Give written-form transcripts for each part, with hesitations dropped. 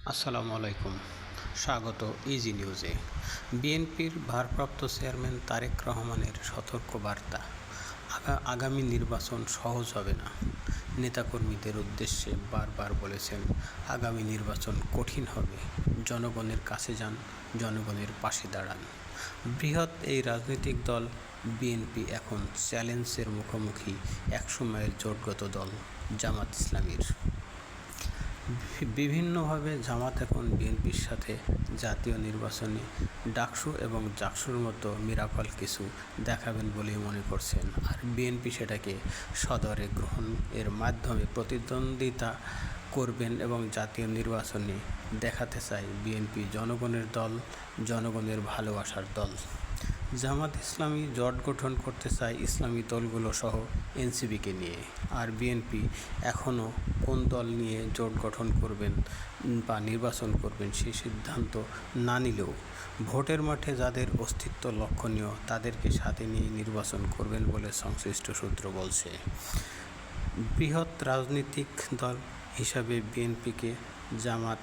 আসসালামু আলাইকুম। স্বাগত ইজি নিউজে। বিএনপির ভারপ্রাপ্ত চেয়ারম্যান তারেক রহমানের সতর্কবার্তা, আগামী নির্বাচন সহজ হবে না। নেতাকর্মীদের উদ্দেশ্যে বারবার বলেছেন, আগামী নির্বাচন কঠিন হবে। জনগণের কাছে যান, জনগণের পাশে দাঁড়ান। বৃহৎ এই রাজনৈতিক দল বিএনপি এখন চ্যালেঞ্জের মুখোমুখি। একসময়ের জোটগত দল জামাত ইসলামীর। বিভিন্নভাবে জামাত এখন বিএনপির সাথে জাতীয় নির্বাচনে ডাকসু এবং জাকসুর মতো মিরাকল কিছু দেখাবেন বলেই মনে করছেন, আর বিএনপি সেটাকে সদরে গ্রহণ এর মাধ্যমে প্রতিদ্বন্দ্বিতা করবেন এবং জাতীয় নির্বাচনে দেখাতে চায় বিএনপি জনগণের দল, জনগণের ভালোবাসার দল। জামাত ইসলামী জোট গঠন করতে চায় ইসলামী দলগুলো সহ এনসিপিকে নিয়ে, আর বিএনপি এখনও কোন দল নিয়ে জোট গঠন করবেন বা নির্বাচন করবেন সেই সিদ্ধান্ত না নিলেও ভোটের মাঠে যাদের অস্তিত্ব লক্ষণীয় তাদেরকে সাথে নিয়ে নির্বাচন করবেন বলে সংশ্লিষ্ট সূত্র বলছে। বৃহৎ রাজনৈতিক দল হিসাবে বিএনপিকে জামাত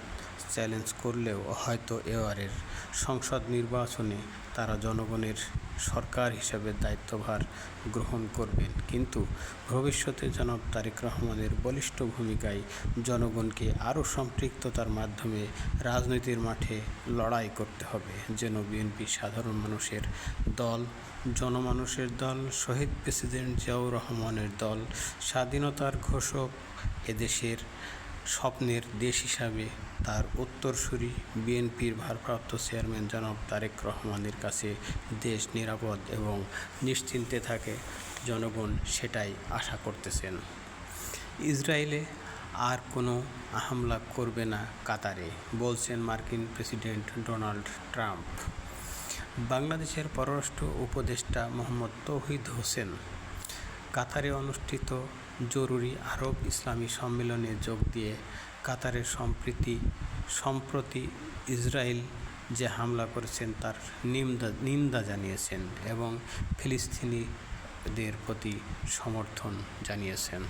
চ্যালেঞ্জ করলেও হয়তো এবারের সংসদ নির্বাচনে তারা জনগণের সরকার হিসাবে দায়িত্বভার গ্রহণ করবেন, কিন্তু ভবিষ্যতে জনাব তারেক রহমানের বলিষ্ঠ ভূমিকায় জনগণকে আরও সম্পৃক্ততার মাধ্যমে রাজনীতির মাঠে লড়াই করতে হবে যেন বিএনপি সাধারণ মানুষের দল, জনমানুষের দল, শহীদ প্রেসিডেন্ট জিয়াউর রহমানের দল, স্বাধীনতার ঘোষক, এদেশের স্বপ্নের দেশ হিসাবে তার উত্তরসূরি বিএনপির ভারপ্রাপ্ত চেয়ারম্যান জনাব তারেক রহমানের কাছে দেশ নিরাপদ এবং নিশ্চিন্তে থাকে। জনগণ সেটাই আশা করতেছেন। ইসরায়েলে আর কোনো হামলা করবে না কাতারে, বলছেন মার্কিন প্রেসিডেন্ট ডোনাল্ড ট্রাম্প। বাংলাদেশের পররাষ্ট্র উপদেষ্টা মোহাম্মদ তৌহিদ হোসেন কাতারে অনুষ্ঠিত জরুরি আরব ইসলামী সম্মেলনে যোগ দিয়ে কাতারের সম্প্রতি ইসরায়েল যে হামলা করেছেন তার নিন্দা জানিয়েছেন এবং ফিলিস্তিনিদের প্রতি সমর্থন জানিয়েছেন।